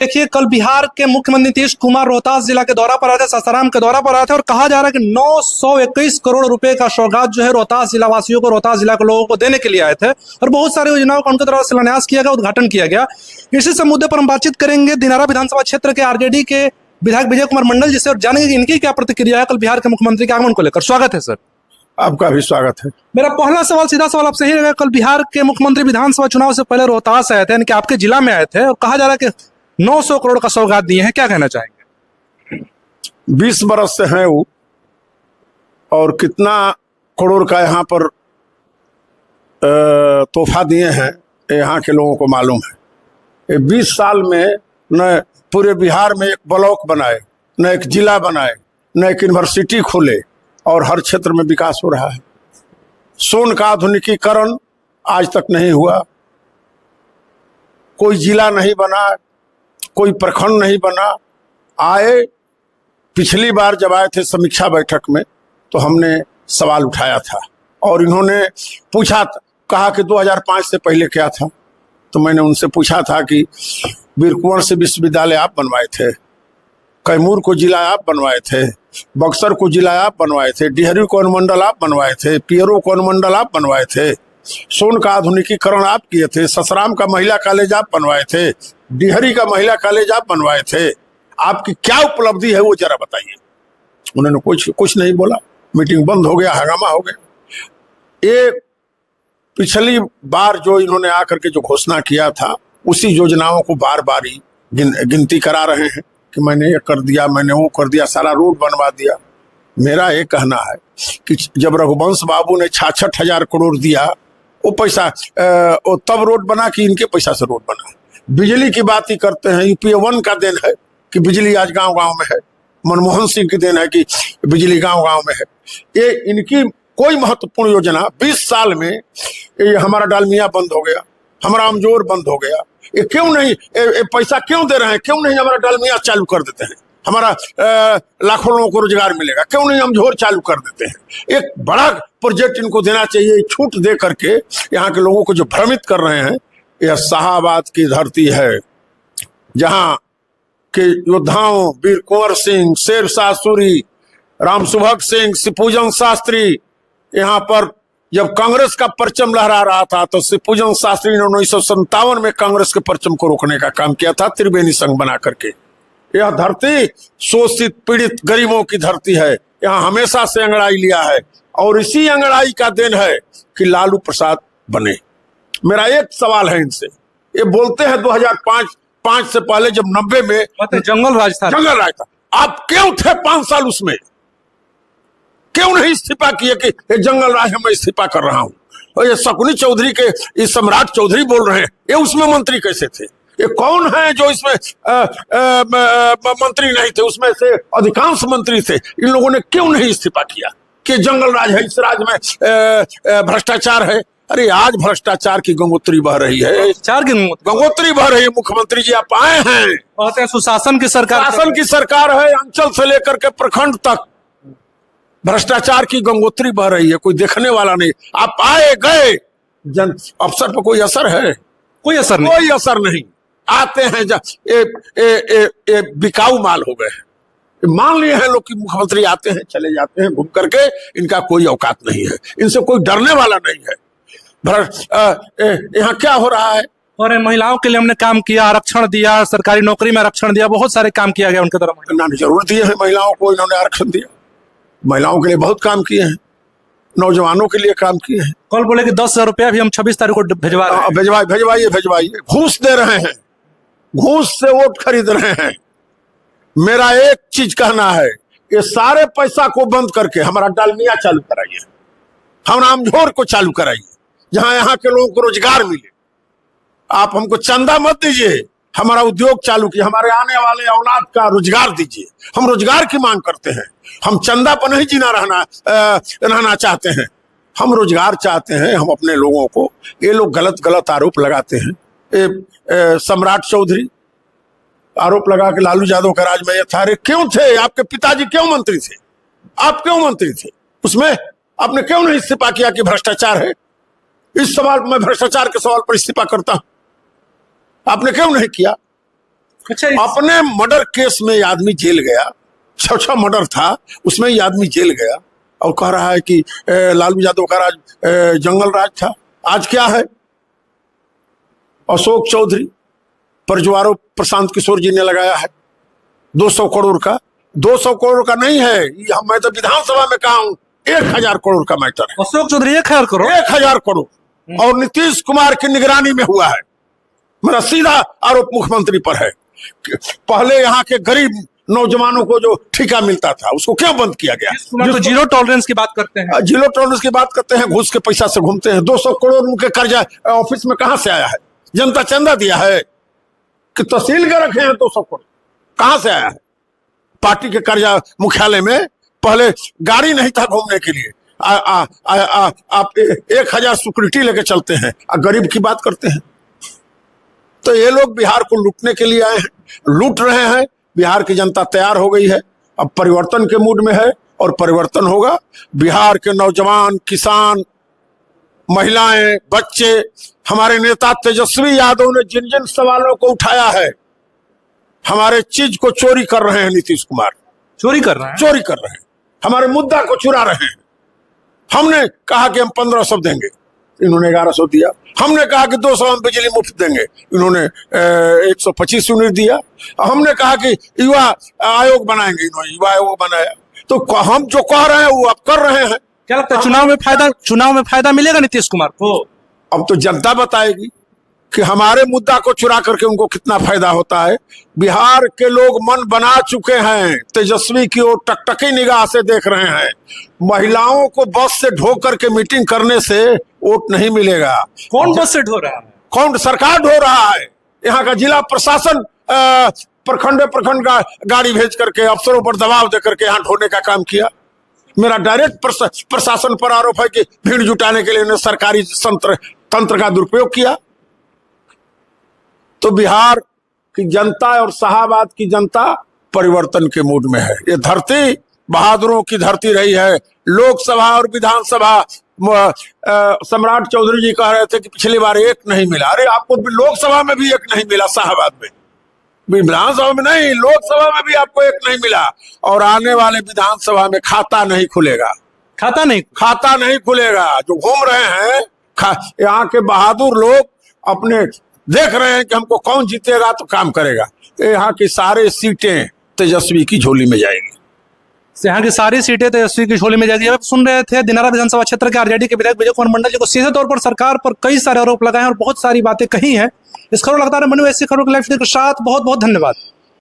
देखिए, कल बिहार के मुख्यमंत्री नीतीश कुमार रोहतास जिला के दौरा पर आए थे, सासाराम के दौरा पर आए थे और कहा जा रहा है कि 921 करोड़ रुपए का सौगात जो है रोहतास जिला वासियों को, रोहतास जिला के लोगों को देने के लिए आए थे और बहुत सारी योजनाओं का उनके द्वारा शिलान्यास किया गया, उद्घाटन किया गया। इसी सब मुद्दे पर हम बातचीत करेंगे दिनारा विधानसभा क्षेत्र के आरजेडी के विधायक विजय कुमार मंडल जिसे, और जानेंगे कि इनकी क्या प्रतिक्रिया है कल बिहार के मुख्यमंत्री के आगमन को लेकर। स्वागत है सर। आपका भी स्वागत है। मेरा पहला सवाल, सीधा सवाल आपसे ही रहेगा, कल बिहार के मुख्यमंत्री विधानसभा चुनाव से पहले रोहतास आए थे, यानी कि आपके जिला में आए थे और कहा जा रहा है कि 900 करोड़ का सौगात दिए हैं, क्या कहना चाहेंगे? 20 बरस से हैं वो, और कितना करोड़ का यहाँ पर तोहफा दिए हैं यहाँ के लोगों को मालूम है। 20 साल में न पूरे बिहार में एक ब्लॉक बनाए, न एक जिला बनाए, न एक यूनिवर्सिटी खोले, और हर क्षेत्र में विकास हो रहा है। सोन का आधुनिकीकरण आज तक नहीं हुआ, कोई जिला नहीं बना, कोई प्रखंड नहीं बना। आए, पिछली बार जब आए थे समीक्षा बैठक में तो हमने सवाल उठाया था और इन्होंने पूछा, कहा कि 2005 से पहले क्या था। तो मैंने उनसे पूछा था कि वीर कुंवर से विश्वविद्यालय आप बनवाए थे, कैमूर को जिला आप बनवाए थे, बक्सर को जिला आप बनवाए थे, डिहरी को अनुमंडल आप बनवाए थे, पियरो को अनुमंडल आप बनवाए थे, सोन का आधुनिकीकरण आप किए थे, ससराम का महिला कॉलेज आप बनवाए थे, डिहरी का महिला कॉलेज आप बनवाए थे। आपकी क्या उपलब्धि है वो जरा बताइए। उन्होंने कुछ नहीं बोला। मीटिंग बंद हो गया, हंगामा हो गया। ये पिछली बार जो इन्होंने आकर के जो घोषणा किया था उसी योजनाओं को बार बार ही गिनती करा रहे हैं कि मैंने ये कर दिया, मैंने वो कर दिया, सारा रोड बनवा दिया। मेरा ये कहना है कि जब रघुवंश बाबू ने 66,000 करोड़ दिया, वो पैसा वो तब रोड बना कि इनके पैसा से रोड बना। बिजली की बात ही करते हैं, यूपीए 1 का देन है कि बिजली आज गांव गांव में है। मनमोहन सिंह की देन है कि बिजली गांव गांव में है। ये इनकी कोई महत्वपूर्ण योजना 20 साल में, ये हमारा डालमिया बंद हो गया, हमारा अमजोर बंद हो गया, ये क्यों नहीं, पैसा क्यों दे रहे हैं? क्यों नहीं हमारा डालमिया चालू कर देते हैं? हमारा लाखों लोगों को रोजगार मिलेगा, क्यों नहीं अमजोर चालू कर देते हैं? एक बड़ा प्रोजेक्ट इनको देना चाहिए। छूट दे करके यहाँ के लोगों को जो भ्रमित कर रहे हैं। यह शाहाबाद की धरती है जहाँ के योद्धाओं वीर कुंवर सिंह, शेरशाह सूरी, रामसुभग सिंह, शिवपूजन शास्त्री, यहाँ पर जब कांग्रेस का परचम लहरा रहा था तो शिवपूजन शास्त्री ने 1957 में कांग्रेस के परचम को रोकने का काम किया था, त्रिवेणी संघ बना करके। यह धरती शोषित पीड़ित गरीबों की धरती है। यहाँ हमेशा से अंगड़ाई लिया है और इसी अंगड़ाई का देन है कि लालू प्रसाद बने। मेरा एक सवाल है इनसे, ये बोलते हैं 2005 से पहले जब 90 में जंगल राज था, आप क्यों थे 5 साल उसमें? क्यों नहीं इस्तीफा किए कि जंगल राज मैं इस्तीफा कर रहा हूं? और ये शकुनी चौधरी के, ये सम्राट चौधरी बोल रहे हैं, ये उसमें मंत्री कैसे थे? ये कौन है जो इसमें मंत्री नहीं थे? उसमें से अधिकांश मंत्री थे। इन लोगों ने क्यों नहीं इस्तीफा किया कि जंगल राज है, इस राज में भ्रष्टाचार है? अरे आज भ्रष्टाचार की गंगोत्री बह रही है, गंगोत्री बह रही है। मुख्यमंत्री जी आप आए हैं, सुशासन की सरकार है, अंचल से लेकर के प्रखंड तक भ्रष्टाचार की गंगोत्री बह रही है, कोई देखने वाला नहीं। आप आए गए, जन अफसर पर कोई असर है? कोई असर नहीं। आते हैं ये बिकाऊ माल हो गए हैं। मान लिए हैं लोग कि मुख्यमंत्री आते हैं, चले जाते हैं घूम करके, इनका कोई औकात नहीं है, इनसे कोई डरने वाला नहीं है। यहाँ क्या हो रहा है? और महिलाओं के लिए हमने काम किया, आरक्षण दिया, सरकारी नौकरी में आरक्षण दिया, बहुत सारे काम किया गया उनके द्वारा। जरूर दिए हैं महिलाओं को, इन्होंने आरक्षण दिया, महिलाओं के लिए बहुत काम किए हैं, नौजवानों के लिए काम किए हैं। कल बोले कि 10,000 रुपया भी हम 26 तारीख को भिजवाइए। घूस दे रहे हैं, घूस से वोट खरीद रहे हैं। मेरा एक चीज कहना है, ये सारे पैसा को बंद करके हमारा डालमिया चालू कराइए, हमारा अमझोर को चालू कराइए, जहां यहाँ के लोगों को रोजगार मिले। आप हमको चंदा मत दीजिए, हमारा उद्योग चालू कीजिए, हमारे आने वाले औलाद का रोजगार दीजिए। हम रोजगार की मांग करते हैं, हम चंदा पर नहीं जीना रहना चाहते हैं, हम रोजगार चाहते हैं। हम अपने लोगों को, ये लोग गलत आरोप लगाते हैं। सम्राट चौधरी आरोप लगा के लालू यादव का राज में ये था। क्यों थे? आपके पिताजी क्यों मंत्री थे? आप क्यों मंत्री थे? उसमें आपने क्यों नहीं इस्तीफा किया कि भ्रष्टाचार है? इस सवाल, मैं भ्रष्टाचार के सवाल पर इस्तीफा करता हूं, आपने क्यों नहीं किया? अच्छा, अपने मर्डर केस में ये आदमी जेल गया, 6 मर्डर था, उसमें ये आदमी जेल गया और कह रहा है कि लालू यादव का राज जंगल राज था। आज क्या है? अशोक चौधरी पर जो आरोप प्रशांत किशोर जी ने लगाया है 200 करोड़ का, 200 करोड़ का नहीं है, मैं तो विधानसभा में कहा हूं 1000 करोड़ का मैटर है। अशोक चौधरी 1000 करोड़, 1000 करोड़ और नीतीश कुमार की निगरानी में हुआ है। मेरा सीधा आरोप मुख्यमंत्री पर है। पहले यहाँ के गरीब नौजवानों को जो ठेका मिलता था उसको क्यों बंद किया गया? तो जीरो टॉलरेंस की बात करते हैं, जीरो टॉलरेंस की बात करते हैं, घूस के पैसा से घूमते हैं। 200 करोड़ उनके कर्जा ऑफिस में कहां से आया है? जनता चंदा दिया है कि तहसील के रखे हैं? 200 करोड़ कहां से आया है? पार्टी के कर्जा मुख्यालय में पहले गाड़ी नहीं था घूमने के लिए, आप 1000 सिक्योरिटी लेके चलते हैं, गरीब की बात करते हैं। तो ये लोग बिहार को लूटने के लिए आए हैं, लूट रहे हैं। बिहार की जनता तैयार हो गई है, अब परिवर्तन के मूड में है और परिवर्तन होगा। बिहार के नौजवान, किसान, महिलाएं, बच्चे, हमारे नेता तेजस्वी यादव ने जिन जिन सवालों को उठाया है, हमारे चीज को चोरी कर रहे हैं। नीतीश कुमार चोरी कर रहे हैं, हमारे मुद्दा को चुरा रहे हैं। हमने कहा कि हम 1500 देंगे, इन्होंने 1100 दिया। हमने कहा कि 200 हम बिजली मुफ्त देंगे, इन्होंने 125 यूनिट दिया। हमने कहा कि युवा आयोग बनाएंगे, इन्होंने युवा आयोग बनाया। तो हम जो कह रहे हैं वो अब कर रहे हैं। क्या लगता है चुनाव में फायदा मिलेगा नीतीश कुमार को? अब तो जनता बताएगी कि हमारे मुद्दा को चुरा करके उनको कितना फायदा होता है। बिहार के लोग मन बना चुके हैं, तेजस्वी की ओर टकटकी निगाह से देख रहे हैं। महिलाओं को बस से ढो करके मीटिंग करने से वोट नहीं मिलेगा। कौन बस से ढो रहा है? कौन? सरकार ढो रहा है। यहाँ का जिला प्रशासन प्रखंड का गाड़ी भेज करके अफसरों पर दबाव दे करके यहाँ ढोने का काम किया। मेरा डायरेक्ट प्रशासन पर आरोप है कि भीड़ जुटाने के लिए उन्हें सरकारी तंत्र का दुरुपयोग किया। तो बिहार की जनता और शाहाबाद की जनता परिवर्तन के मूड में है। ये धरती बहादुरों की धरती रही है। लोकसभा और विधानसभा, सम्राट चौधरी जी कह रहे थे कि पिछली बार एक नहीं मिला। अरे आपको लोकसभा में भी एक नहीं मिला, शाहाबाद में, विधानसभा में नहीं, लोकसभा में भी आपको एक नहीं मिला। और आने वाले विधानसभा में खाता नहीं खुलेगा। खाता नहीं खुलेगा। जो घूम रहे हैं यहाँ के बहादुर लोग, अपने देख रहे हैं कि हमको कौन जीतेगा तो काम करेगा। यहाँ की सारी सीटें तेजस्वी की झोली में जाएगी। यहाँ की सारी सीटें तेजस्वी की झोली में जाएगी। अब सुन रहे थे दिनारा विधानसभा क्षेत्र के आरजेडी के विधायक विजय कुमार मंडल जी को सीधे तौर पर सरकार पर कई सारे आरोप लगाए और बहुत सारी बातें कही हैं। इस खबरों लगातार मनु ऐसी खबरों के लाइव के साथ बहुत बहुत धन्यवाद।